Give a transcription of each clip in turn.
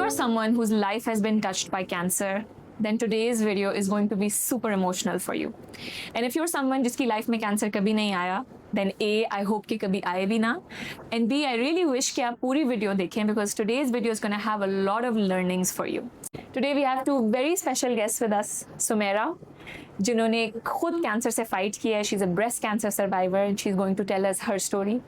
you're someone whose life has been touched by cancer, then today's video is going to be super emotional for you. And if you're someone जिसकी life में cancer कभी नहीं आया, then A, I hope कि कभी आए भी ना, and B, I really wish कि आप पूरी video देखें because today's video is going to have a lot of learnings for you. Today we have two very special guests with us, Sumaira, जिन्होंने खुद cancer से fight किया है. She's a breast cancer survivor and she's going to tell us her story.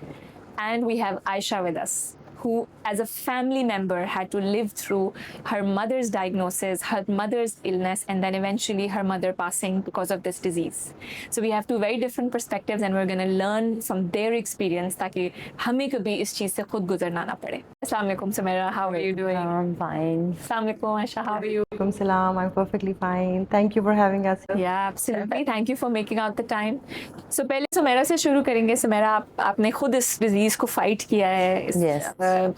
And we have Aisha with us, who as a family member had to live through her mother's diagnosis, her mother's illness, and then eventually her mother passing because of this disease. So we have two very different perspectives and we're going to learn from their experience ताकि हमें कभी इस चीज़ से खुद गुजरना ना पड़े. Assalamu alaikum, Sumaira. How are you doing? I'm fine. Assalamu alaikum, Aisha. How are you? Alaikum salam. I'm perfectly fine. Thank you for having us. Yeah, absolutely. Thank you for making out the time. So पहले सुमेरा से शुरू करेंगे. सुमेरा, आपने खुद इस disease को fight किया है. Yes.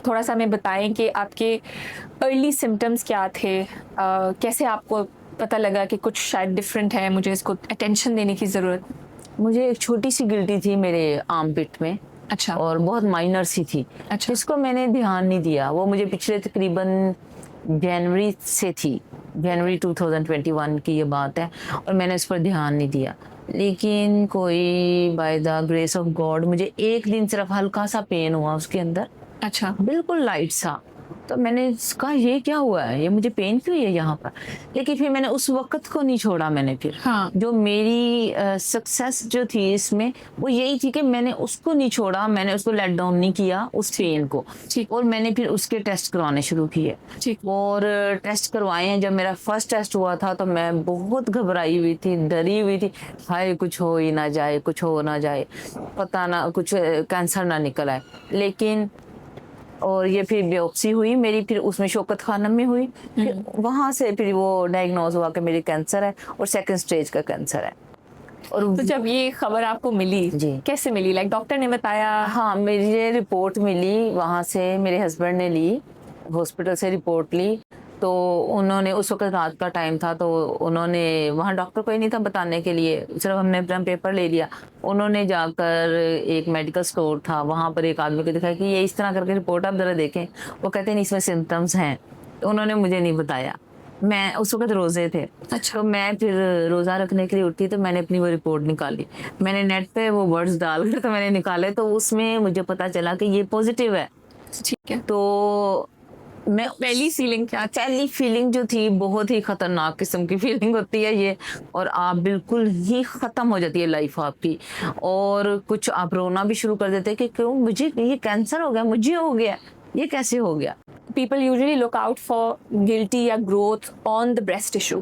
थोड़ा सा हमें बताएं कि आपके अर्ली सिम्टम्स क्या थे, कैसे आपको पता लगा कि कुछ शायद डिफरेंट है, मुझे इसको अटेंशन देने की ज़रूरत. मुझे एक छोटी सी गिल्टी थी मेरे आर्म पिट में. अच्छा. और बहुत माइनर सी थी. अच्छा. जिसको मैंने ध्यान नहीं दिया. वो मुझे पिछले तकरीबन जनवरी से थी. जनवरी 2021 की ये बात है और मैंने इस पर ध्यान नहीं दिया. लेकिन कोई by the grace of God मुझे एक दिन सिर्फ हल्का सा पेन हुआ उसके अंदर. अच्छा. बिल्कुल लाइट सा. तो मैंने कहा ये क्या हुआ है, ये मुझे पेन क्यों है यहाँ पर. लेकिन फिर मैंने उस वक्त को नहीं छोड़ा. मैंने फिर जो मेरी सक्सेस जो थी इसमें वो यही थी कि मैंने उसको नहीं छोड़ा. मैंने उसको लेट डाउन नहीं किया उस पेन को. और मैंने फिर उसके टेस्ट करवाने शुरू किए. और टेस्ट करवाए हैं. जब मेरा फर्स्ट टेस्ट हुआ था तो मैं बहुत घबराई हुई थी, डरी हुई थी. हाय कुछ हो ही ना जाए, कुछ हो ना जाए, पता ना कुछ कैंसर ना निकल आए. लेकिन और ये फिर बायोप्सी हुई मेरी, फिर उसमें शौकत खानम में हुई. फिर वहाँ से फिर वो डायग्नोज हुआ कि मेरी कैंसर है और सेकंड स्टेज का कैंसर है. और तो जब ये खबर आपको मिली जी, कैसे मिली? लाइक डॉक्टर ने बताया? हाँ, मेरी रिपोर्ट मिली वहाँ से. मेरे हस्बैंड ने ली, हॉस्पिटल से रिपोर्ट ली. तो उन्होंने उस वक्त रात का टाइम था तो उन्होंने वहाँ डॉक्टर कोई नहीं था बताने के लिए. सिर्फ हमने अपना पेपर ले लिया. उन्होंने जाकर एक मेडिकल स्टोर था वहाँ पर एक आदमी को दिखाया कि ये इस तरह करके रिपोर्ट आप ज़रा देखें. वो कहते हैं इसमें सिम्टम्स हैं. तो उन्होंने मुझे नहीं बताया. मैं उस वक्त रोज़े थे. अच्छा. तो मैं फिर रोज़ा रखने के लिए उठी तो मैंने अपनी वो रिपोर्ट निकाली. मैंने नेट पे वो वर्ड्स डाल कर तो मैंने निकाले तो उसमें मुझे पता चला कि ये पॉजिटिव है. ठीक है. तो मैं पहली फीलिंग क्या? पहली फीलिंग जो थी बहुत ही खतरनाक किस्म की फीलिंग होती है ये. और आप बिल्कुल ही ख़त्म हो जाती है लाइफ आपकी. और कुछ आप रोना भी शुरू कर देते हैं कि क्यों मुझे ये कैंसर हो गया, मुझे हो गया, ये कैसे हो गया. People usually look out for guilty या growth on the breast tissue.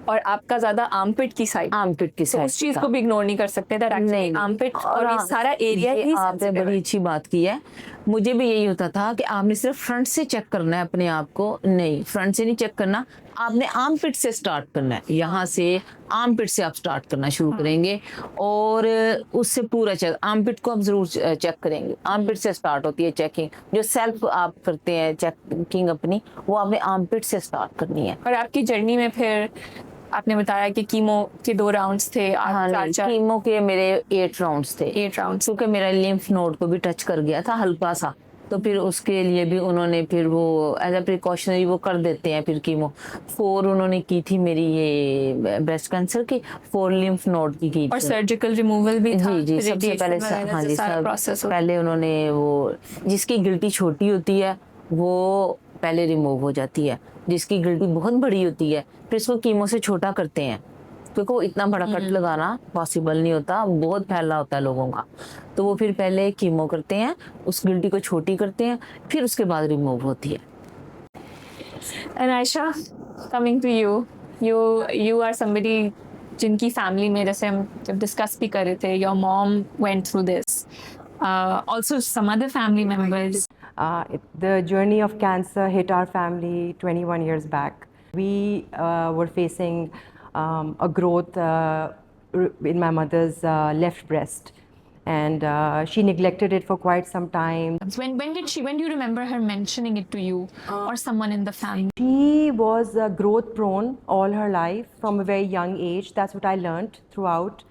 और आपका ज्यादा आर्मपिट की साइड. आर्मपिट की साइड. उस चीज को भी इग्नोर नहीं कर सकते. नहीं, आर्मपिट और ये सारा एरिया ही. आपने बड़ी अच्छी बात की है. मुझे भी यही होता था कि आपने सिर्फ फ्रंट से चेक करना है अपने आप को. नहीं, फ्रंट से नहीं चेक करना. आपने आर्मपिट से स्टार्ट करना है. यहाँ से आर्मपिट से आप स्टार्ट करना शुरू करेंगे और उससे पूरा चेक. आर्मपिट को आप जरूर चेक करेंगे. आर्मपिट से स्टार्ट होती है चेकिंग. जो सेल्फ आप करते हैं चेकिंग अपनी, वो आपने आर्मपिट से स्टार्ट करनी है. और आपकी जर्नी में फिर आपने बताया कि कीमो के 2 राउंड्स थे. हाँ, कीमो के मेरे 8 राउंड्स थे. 8 राउंड्स. क्योंकि मेरा लिम्फ नोड को भी टच कर गया था हल्का सा. तो फिर उसके लिए भी उन्होंने फिर वो एज अ प्रिकॉशनरी वो कर देते हैं फिर कीमो. 4 उन्होंने की थी मेरी ये ब्रेस्ट कैंसर की. 4 लिम्फ नोड की और सर्जिकल रिमूवल भी था. जी जी, सबसे पहले. हाँ जी, सब पहले उन्होंने वो जिसकी गिल्टी छोटी होती है वो पहले रिमूव हो जाती है. जिसकी गिल्टी बहुत बड़ी होती है फिर इसको कीमो से छोटा करते हैं क्योंकि वो इतना बड़ा कट लगाना पॉसिबल नहीं होता. बहुत फैला होता है लोगों का. तो वो फिर पहले कीमो करते हैं, उस गिल्टी को छोटी करते हैं, फिर उसके बाद रिमूव होती है. And Aisha, coming to you, you are somebody जिनकी फैमिली में जैसे हम जब डिस्कस भी कर रहे थे, your mom went through this. Also some other family members. The journey of cancer hit our family 21 years back. We were facing a growth in my mother's left breast, and she neglected it for quite some time. When do you remember her mentioning it to you or someone in the family? She was growth prone all her life from a very young age. That's what I learned throughout.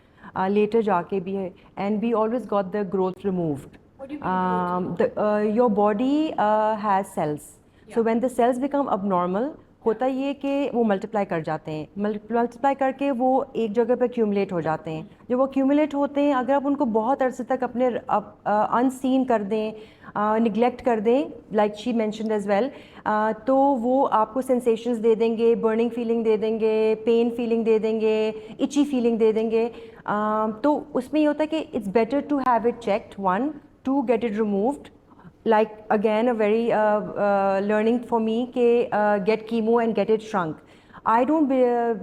Later jaake bhi, and we always got the growth removed. Your body has cells So when the cells become abnormal, होता ये कि वो multiply कर जाते हैं, multiply करके वो एक जगह पे एक्यूमुलेट हो जाते हैं. जब वो एक्यूमुलेट होते हैं, अगर आप उनको बहुत अरसे तक अपने अनसीन कर दें, निगलेक्ट कर दें, like she mentioned as well, तो वो आपको सेंसेशंस दे देंगे, बर्निंग फीलिंग दे देंगे, पेन फीलिंग दे देंगे, इची फीलिंग दे देंगे. तो उसमें ये होता है कि it's better to have it checked, one, to get it removed. Like again a very learning for me के get chemo and get it shrunk. I don't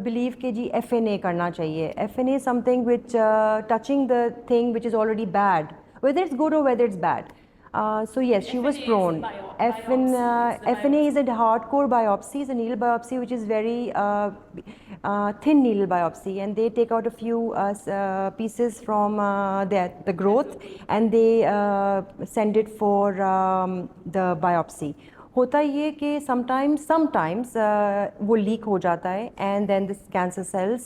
believe कि जी FNA करना चाहिए. FNA is something which touching the thing which is already bad, whether it's good or whether it's bad. So yes, she was prone. FNA is a hardcore biopsy, is a needle biopsy which is very thin needle biopsy, and they take out a few pieces from the growth, and they send it for the biopsy. होता ये कि sometimes वो leak हो जाता है, and then the cancer cells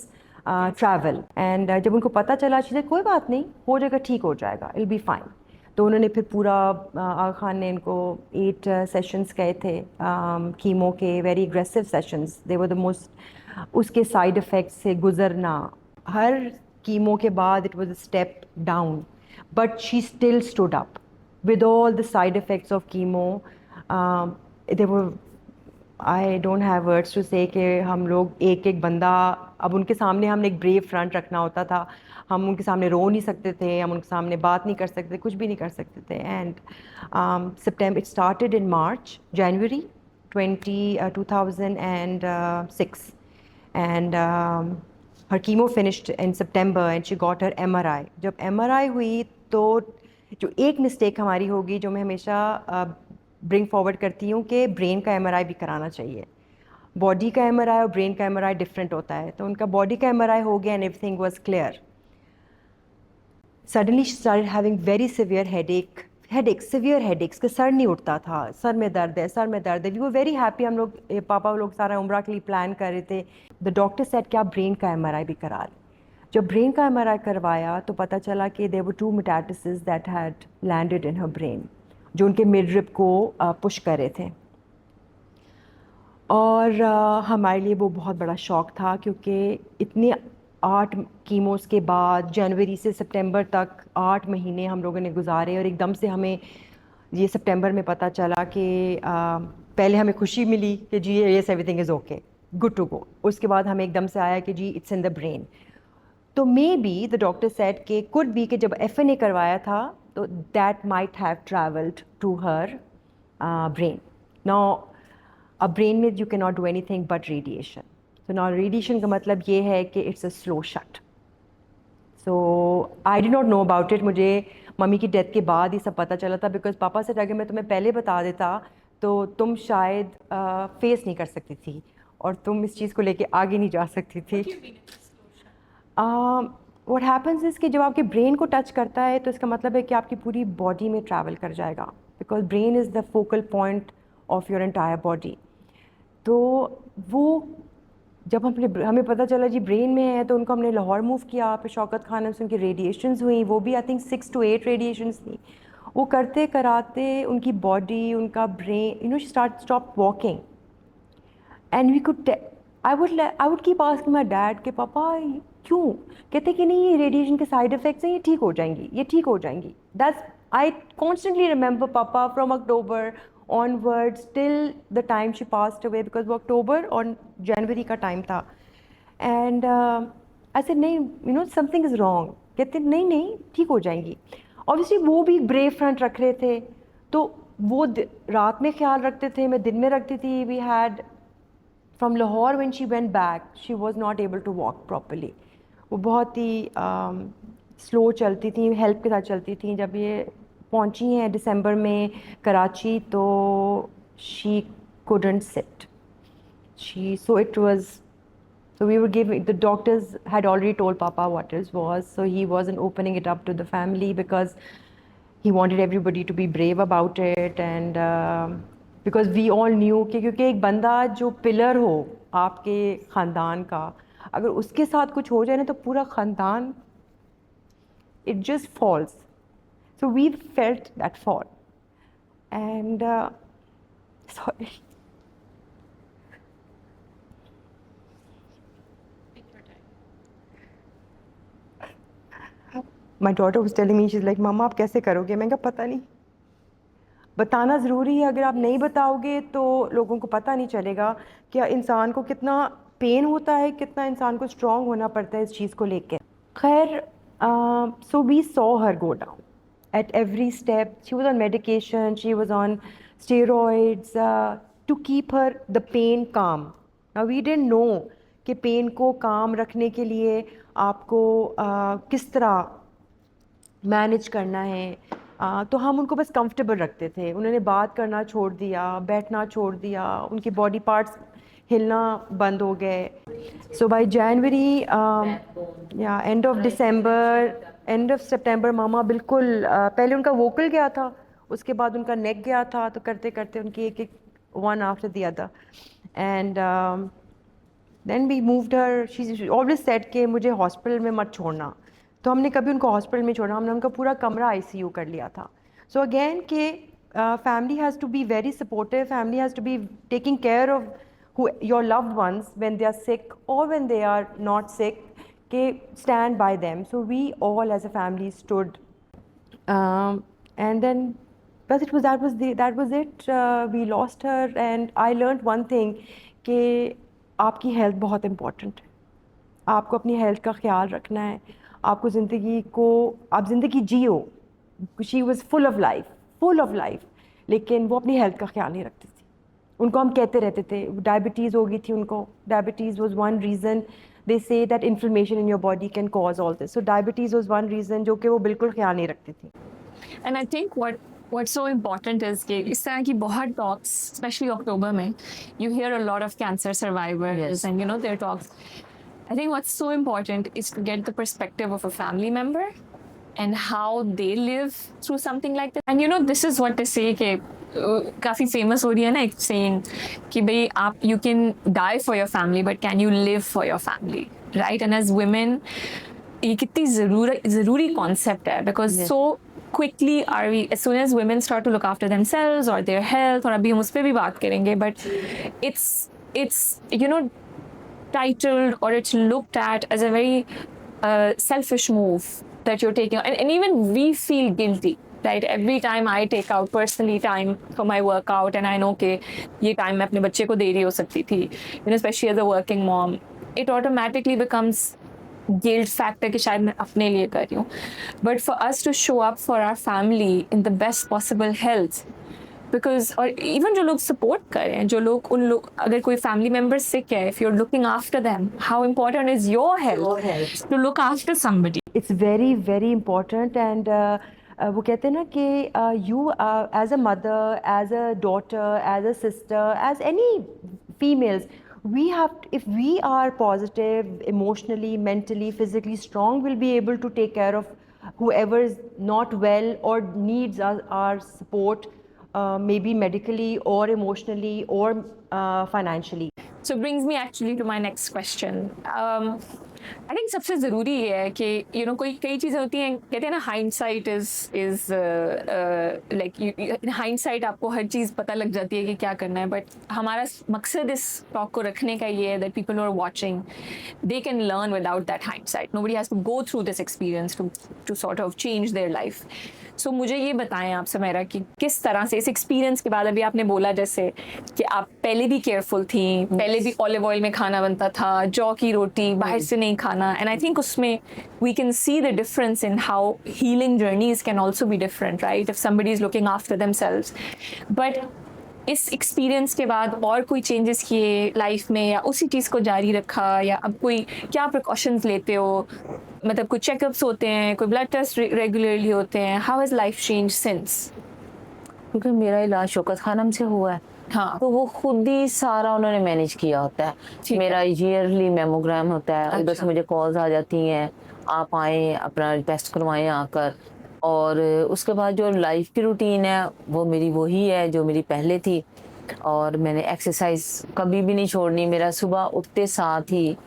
travel, and जब उनको पता चला, चीज़ें कोई बात नहीं, हो जाएगा, ठीक हो जाएगा, it'll be fine. तो उन्होंने फिर पूरा आगा खान ने इनको 8 सेशंस गए थे कीमो के, very aggressive sessions, they were the most. उसके साइड इफ़ेक्ट्स से गुजरना, हर कीमो के बाद it was a step down, but she still stood up with all the side effects of chemo. They were, I don't have words to say कि हम लोग एक एक बंदा, अब उनके सामने हमने एक ब्रेव फ्रंट रखना होता था, हम उनके सामने रो नहीं सकते थे, हम उनके सामने बात नहीं कर सकते, कुछ भी नहीं कर सकते थे. And September, it started in March, January 2006, and her chemo finished in September and she got her MRI. जब MRI हुई तो जो एक मिस्टेक हमारी होगी, जो मैं हमेशा ब्रिंग फॉरवर्ड करती हूँ, कि ब्रेन का MRI भी कराना चाहिए. बॉडी का MRI और ब्रेन का MRI डिफरेंट होता है. तो उनका बॉडी का MRI हो गया and everything was clear. Suddenly she started having very severe severe headaches, के सर नहीं उठता था, सर में दर्द है, सर में दर्द है. वी वर वेरी हैप्पी, हम लोग, पापा लोग सारा उम्रा के लिए प्लान कर रहे थे. द डॉक्टर सेड कि आप ब्रेन का MRI भी करा लें. जब ब्रेन का MRI करवाया तो पता चला कि there were 2 metastasis that had landed in her brain, जो उनके मिडरिप को पुश कर रहे थे. और हमारे लिए वो बहुत बड़ा शॉक था, क्योंकि इतने 8 कीमोस के बाद जनवरी से सितंबर तक 8 महीने हम लोगों ने गुजारे, और एकदम से हमें ये सितंबर में पता चला कि पहले हमें खुशी मिली कि जी yes everything is okay, good to go. उसके बाद हमें एकदम से आया कि जी इट्स इन द ब्रेन. तो maybe the doctor said कि कुड बी कि जब FNA करवाया था तो that might have travelled to her brain. Now अब ब्रेन में you can not do anything but radiation. तो नाउ रेडिएशन का मतलब ये है कि it's a slow shut. So I did not know about it. मुझे मम्मी की डेथ के बाद ही सब पता चला था, बिकॉज पापा से अगर मैं तुम्हें पहले बता देता तो तुम शायद फेस नहीं कर सकती थी, और तुम इस चीज़ को लेके आगे नहीं जा सकती थी. व्हाट हैपन्स इज़ कि जब आपके ब्रेन को टच करता है तो इसका मतलब है कि आपकी पूरी बॉडी में ट्रैवल कर जाएगा, because brain is the focal point of your entire body. तो वो जब हमें पता चला जी ब्रेन में है, तो उनको हमने लाहौर मूव किया. फिर शौकत खान से उनकी रेडिएशंस हुई, वो भी आई थिंक 6 to 8 रेडिएशंस थी. वो करते कराते उनकी बॉडी, उनका brain, stop walking. And we could, I would keep asking my dad कि पापा क्यों? कहते कि नहीं, ये रेडिएशन के साइड इफ़ेक्ट्स हैं, ये ठीक हो जाएंगी, ये ठीक हो जाएंगी. दैट्स, आई कॉन्स्टेंटली रिमेंबर पापा from October onwards till the time she passed away, because वो अक्टूबर और जनवरी का टाइम था. एंड आई सेड नहीं, समथिंग इज़ रॉन्ग. कहते नहीं ठीक हो जाएंगी. ऑब्वियसली वो भी ब्रेव फ्रंट रख रहे थे, तो वो रात में ख्याल रखते थे, मैं दिन में रखती थी. We had from Lahore, when she went back she was not able to walk properly. वो बहुत ही स्लो चलती थी, हेल्प के साथ चलती थी. जब ये पहुंची हैं दिसंबर में कराची, तो she couldn't sit. So we were giving, the doctors had already told Papa what it was, so he wasn't opening it up to the family because he wanted everybody to be brave about it. And because we all knew कि क्योंकि एक बंदा जो pillar हो आपके ख़ानदान का, अगर उसके साथ कुछ हो जाए ना तो पूरा ख़ानदान, it just falls. So we felt that fall. And sorry. My daughter was telling me, she's like, "Mama, आप कैसे करोगे?" मैं कहा पता नहीं, बताना ज़रूरी है। अगर आप नहीं बताओगे तो लोगों को पता नहीं चलेगा कि इंसान को कितना पेन होता है, कितना इंसान को स्ट्रॉन्ग होना पड़ता है इस चीज़ को लेके। खैर, so we saw her go down at every step. She was on medication, she was on steroids to keep her the pain calm. Now we didn't know कि पेन को काम रखने के लिए आपको किस तरह मैनेज करना है। तो हम उनको बस कंफर्टेबल रखते थे। उन्होंने बात करना छोड़ दिया, बैठना छोड़ दिया, उनके बॉडी पार्ट्स हिलना बंद हो गए। सो बाय जनवरी या एंड ऑफ दिसंबर, एंड ऑफ सितंबर मामा बिल्कुल पहले उनका वोकल गया था, उसके बाद उनका नेक गया था। तो करते करते उनकी एक एक one after the other and then we moved her. She always said कि मुझे हॉस्पिटल में मत छोड़ना। तो हमने कभी उनको हॉस्पिटल में छोड़ा, हमने उनका पूरा कमरा आईसीयू कर लिया था। सो अगेन के family has to be very supportive, family has to be taking care of your loved ones when they are sick or when they are not sick, stand by them. So we all as a family stood, and then but that was it. We lost her and I learned one thing कि आपकी health बहुत important है। आपको अपनी health का ख्याल रखना है। आपको ज़िंदगी को, आप ज़िंदगी जियो। She was full of life, लेकिन वो अपनी हेल्थ का ख्याल नहीं रखती थी। उनको हम कहते रहते थे, डायबिटीज़ हो गई थी उनको। Diabetes was one reason. They say that inflammation in your body can cause all this. So diabetes was one reason जो कि वो बिल्कुल ख्याल नहीं रखती थी। And I think what's so important is कि इस तरह की बहुत talks, especially October में, you hear a lot of cancer survivors Yes. and their talks. I think what's so important is to get the perspective of a family member and how they live through something like that. And this is what they say कि काफ़ी famous हो रही है ना एक saying कि भाई आप you can die for your family but can you live for your family, right? And as women ये कितनी ज़रूरी concept है because Yes. so quickly are we, as soon as women start to look after themselves or their health, और अभी हम उस पर भी बात करेंगे, but it's titled or it's looked at as a very selfish move that you're taking, and even we feel guilty, right? Every time I take out personally time for my workout and I know कि ये time मैं अपने बच्चे को दे रही हो सकती थी, especially as a working mom, it automatically becomes guilt factor कि शायद मैं अपने लिए कर रही हूँ। But for us to show up for our family in the best possible health, because और even जो लोग support करें, जो लोग अगर कोई family member sick है, if you're looking after them, how important is your health to look after somebody? It's very very important and वो कहते हैं ना कि you as a mother, as a daughter, as a sister, as any females, we have, if we are positive emotionally, mentally, physically strong, we'll be able to take care of whoever is not well or needs our support, maybe medically or emotionally or financially. So brings me actually to my next question. I think सबसे ज़रूरी ये है कि कोई कई चीज़ें होती हैं, कहते हैं ना hindsight is like in hindsight आपको हर चीज़ पता लग जाती है कि क्या करना है, but हमारा मकसद इस talk को रखने का ये है that people who are watching, they can learn without that hindsight. Nobody has to go through this experience to sort of change their life. So मुझे ये बताएं आप समेरा कि किस तरह से इस एक्सपीरियंस के बाद, अभी आपने बोला जैसे कि आप पहले भी केयरफुल थी, पहले भी ऑलिव ऑयल में खाना बनता था, जौ की रोटी, बाहर से नहीं खाना, एंड आई थिंक उसमें we can see the difference in how healing journeys can also be different, right, if somebody is looking after themselves. But इस एक्सपीरियंस के बाद और कोई चेंजेस किए लाइफ में, या उसी चीज़ को जारी रखा, या अब कोई क्या प्रिकॉशंस लेते हो, मतलब कोई चेकअप्स होते हैं, कोई ब्लड टेस्ट रेगुलरली होते हैं, how has life change since? क्योंकि मेरा इलाज शौकत खानम से हुआ है, हाँ, तो वो खुद ही सारा उन्होंने मैनेज किया होता है। मेरा ईयरली मेमोग्राम होता है, उधर से मुझे कॉल्स आ जाती हैं, आप आएँ अपना टेस्ट करवाएं आकर, और उसके बाद जो लाइफ की रूटीन है वो मेरी वही है जो मेरी पहले थी। और मैंने एक्सरसाइज कभी भी नहीं छोड़नी। मेरा सुबह उठते साथ ही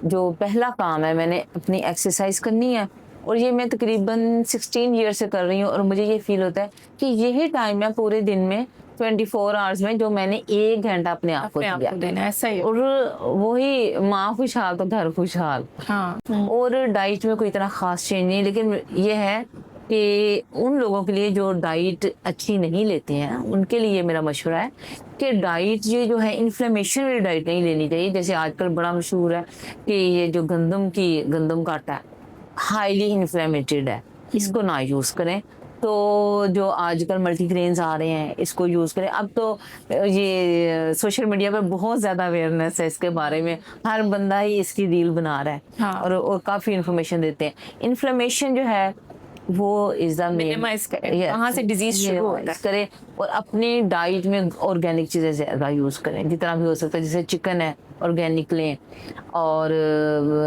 जो पहला काम है, मैंने अपनी एक्सरसाइज करनी है, और ये मैं तकरीबन 16 ईयर से कर रही हूँ। और मुझे ये फील होता है कि यही टाइम है पूरे दिन में 24 आवर्स में जो मैंने 1 घंटा अपने आप को अपने आप दिया। को देना ऐसा ही। और वही माँ खुशहाल तो घर खुशहाल। हाँ और डाइट में कोई इतना खास चेंज नहीं, लेकिन ये है कि उन लोगों के लिए जो डाइट अच्छी नहीं लेते हैं उनके लिए मेरा मशवरा है कि डाइट ये जो है इन्फ्लेमेशन वाली डाइट नहीं लेनी चाहिए। जैसे आजकल बड़ा मशहूर है कि ये जो गंदम का आटा है हाईली इन्फ्लेमेटेड है, इसको ना यूज़ करें। तो जो आजकल मल्टीग्रेन्स आ रहे हैं इसको यूज़ करें। अब तो ये सोशल मीडिया पर बहुत ज़्यादा अवेयरनेस है इसके बारे में, हर बंदा ही इसकी रील बना रहा है। हाँ। और काफ़ी इन्फॉर्मेशन देते हैं। इन्फ्लेमेशन जो है वो इज द मिनिमाइज करें, कहाँ से डिजीज शुरू होता है। करें और अपनी डाइट में ऑर्गेनिक चीज़ें ज़्यादा यूज़ करें जितना भी हो सकता है। जैसे चिकन है ऑर्गेनिक लें, और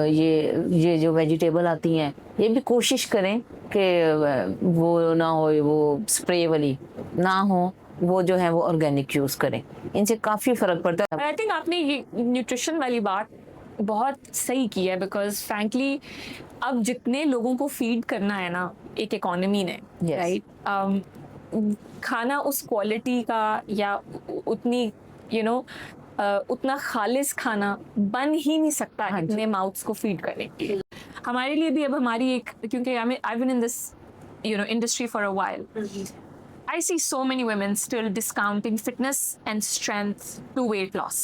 ये जो वेजिटेबल आती हैं ये भी कोशिश करें कि वो ना हो, वो स्प्रे वाली ना हो, वो जो है वो ऑर्गेनिक यूज़ करें। इनसे काफ़ी फ़र्क पड़ता है। आई थिंक आपने ये न्यूट्रिशन वाली बात बहुत सही की है, बिकॉज फ्रैंकली अब जितने लोगों को फीड करना है ना एक इकोनॉमी ने, Yes. राइट, खाना उस क्वालिटी का या उतनी उतना खालिस खाना बन ही नहीं सकता हाँ जी। इतने माउथ्स को फीड करने के लिए। हमारे लिए भी अब हमारी एक, क्योंकि I been in this industry for a while, I see so many women still discounting fitness and strength to weight loss.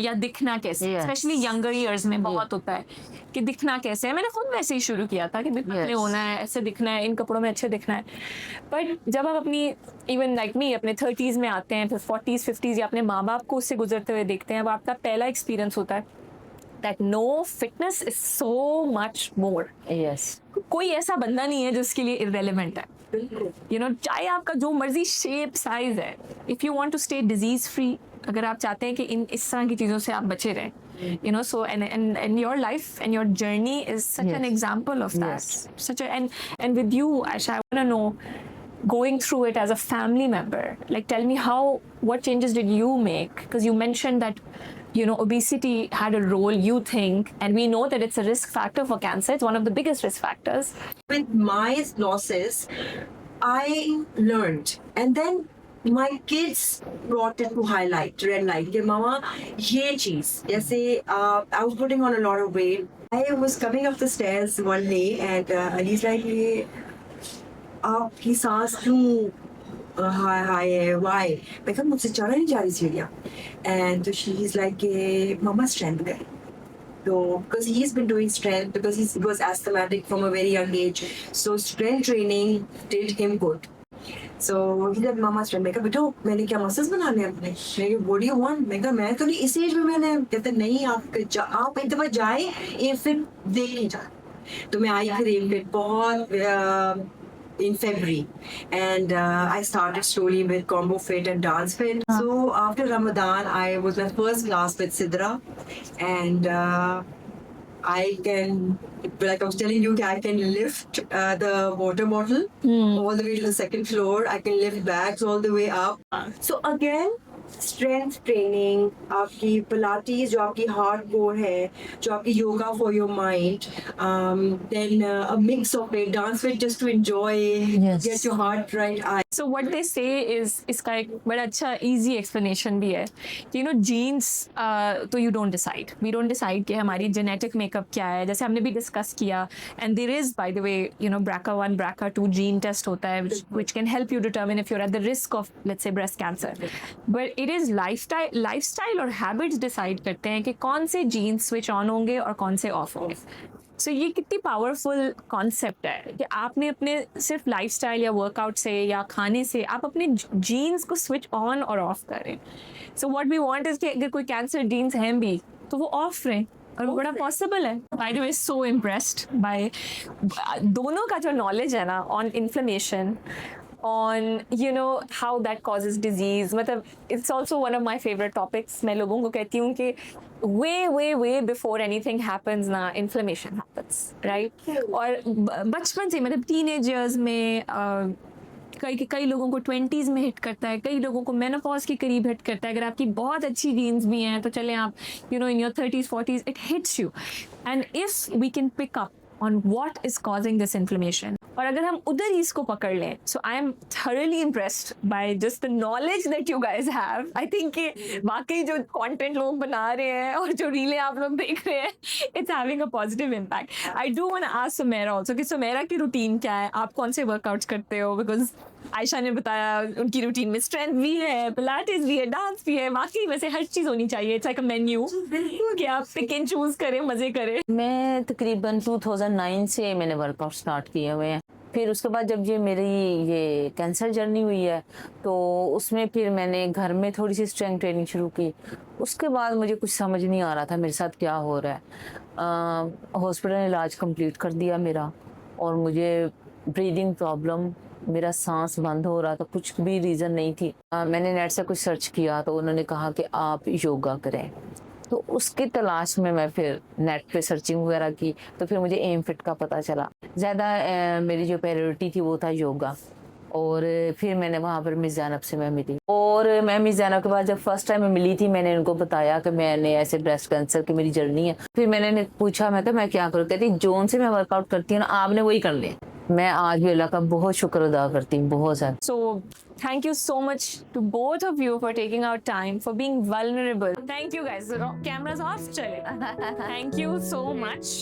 या दिखना कैसे, Yes. especially younger years में बहुत होता है कि दिखना कैसे है। मैंने खुद वैसे ही शुरू किया था कि पतले Yes. होना है, ऐसे दिखना है, इन कपड़ों में अच्छे दिखना है। बट जब आप अपनी इवन लाइक मी अपने 30s में आते हैं, फिर 40s 50s या अपने माँ बाप को उससे गुजरते हुए देखते हैं, अब आपका पहला एक्सपीरियंस होता है that no, fitness is so much more. Yes. कोई ऐसा बंदा नहीं है जो उसके लिए इररेलेवेंट है। चाहे आपका जो मर्जी शेप साइज है, if you want to stay disease free, अगर आप चाहते हैं कि इस तरह की चीज़ों से आप बचे रहें, so and your life and your journey is such an Yes. example of that. Yes. And with you, Aisha, I want to know, going through it as a family member, like tell me what changes did you make? Because you mentioned that obesity had a role, you think, and we know that it's a risk factor for cancer. It's one of the biggest risk factors. With my losses, I learned, and then my kids brought it to highlight, red light. Ke mama, ye cheez. Jaise I was putting on a lot of weight. I was coming up the stairs one day, and Ali's like, "Ye, aapki saans kyun high hai? Why?" मैं कहा मुझसे चढ़ा नहीं जा रही सीढ़ियाँ, and she's like, "Mama strength है." So, because he's been doing strength, because he was asthmatic from a very young age, so strength training did him good. So he said, "Mama strength." मैं कहा बेटो मैंने क्या muscles बनाने हैं अपने? मैं कहा what do you want? मैं कहा मैं तो नहीं इस एज में मैंने, कहते नहीं आप एक दफा जाए ये फिर देख नहीं जा। तो मैं आई फिर एक बहुत in February, and I started slowly with Combo Fit and Dance Fit. So after Ramadan, I was my first class with Sidra, and I can, like I was telling you, I can lift the water bottle all the way to the second floor. I can lift bags all the way up. So again, strength training, आपकी Pilates जो आपकी hardcore है, जो आपकी yoga for your mind, then a mix of it, dance fit just to enjoy, Yes. get your heart right. So what they say is, इसका एक बड़ा अच्छा easy explanation भी है कि genes तो you don't decide. We don't decide कि हमारी genetic makeup क्या है, जैसे हमने भी discuss किया, and there is, by the way, BRCA1, BRCA2 gene test होता है which can help you determine if you're at the risk of, let's say, breast cancer. But it is lifestyle और habits decide करते हैं कि कौन से genes switch on होंगे और कौन से off होंगे. So ये कितनी पावरफुल कॉन्सेप्ट है कि आपने अपने सिर्फ लाइफस्टाइल या वर्कआउट से या खाने से आप अपने जीन्स को स्विच ऑन और ऑफ करें. So what we want is कि अगर कोई कैंसर जीन्स हैं भी तो वो ऑफ रहें, और वो बड़ा पॉसिबल है. By the way, so impressed by दोनों का जो नॉलेज है ना on inflammation, on how that causes disease. मतलब it's also one of my favorite topics. मैं लोगों को कहती हूँ कि way before anything happens ना inflammation happens, right? और बचपन से, मतलब teenagers में कई लोगों को 20s में हिट करता है, कई लोगों को मेनोपॉज के करीब हिट करता है. अगर आपकी बहुत अच्छी जीन्स भी हैं तो चलें आप in your 30s 40s it hits you, and if we can pick up on what is causing this inflammation. और अगर हम उधर ही इसको पकड़ लें, so I am thoroughly impressed by just the knowledge that you guys have. I think कि वाकई जो content लोग बना रहे हैं और जो रीलें आप लोग देख रहे हैं, it's having a positive impact. I do want to ask Sumaira also कि Sumaira की routine क्या है, आप कौन से workouts करते हो? Because आयशा ने बताया उनकी रूटीन में स्ट्रेंथ भी है, पिलाटेस भी है, डांस भी है, वाकई वैसे हर चीज होनी चाहिए. इट्स लाइक अ मेन्यू कि आप पिक एंड चूज करें, मजे करें. मैं तकरीबन 2009 से मैंने वर्कआउट स्टार्ट किए हुए हैं. फिर उसके बाद जब ये मेरी ये कैंसर जर्नी हुई है तो उसमें फिर मैंने घर में थोड़ी सी स्ट्रेंथ ट्रेनिंग शुरू की. उसके बाद मुझे कुछ समझ नहीं आ रहा था मेरे साथ क्या हो रहा है. हॉस्पिटल ने इलाज कंप्लीट कर दिया मेरा और मुझे ब्रीदिंग प्रॉब्लम, मेरा सांस बंद हो रहा था, कुछ भी रीज़न नहीं थी. मैंने नेट से कुछ सर्च किया तो उन्होंने कहा कि आप योगा करें. तो उसकी तलाश में मैं फिर नेट पे सर्चिंग वगैरह की तो फिर मुझे एम फिट का पता चला. ज़्यादा मेरी जो प्रायोरिटी थी वो था योगा. और फिर मैंने वहाँ पर मिस ज़ैनब से मैं मिली और मैं मिस ज़ैनब के बाद जब फर्स्ट टाइम मैं मिली थी मैंने उनको बताया कि मैंने ऐसे ब्रेस्ट कैंसर की मेरी जर्नी है. फिर मैंने पूछा मैं मैं क्या करूँ. कहती जोन से मैं वर्कआउट करती हूँ ना आपने वही कर लिया. मैं आज भी अल्लाह का बहुत शुक्र अदा करती हूँ, बहुत ज़्यादा. So thank you so much to both of you for taking out time, for being vulnerable. Thank you guys. Cameras off चले. Thank you so much.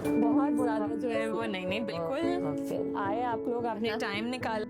बहुत ज़्यादा जो है वो नहीं बिल्कुल आए आप लोग, आपने टाइम निकाला.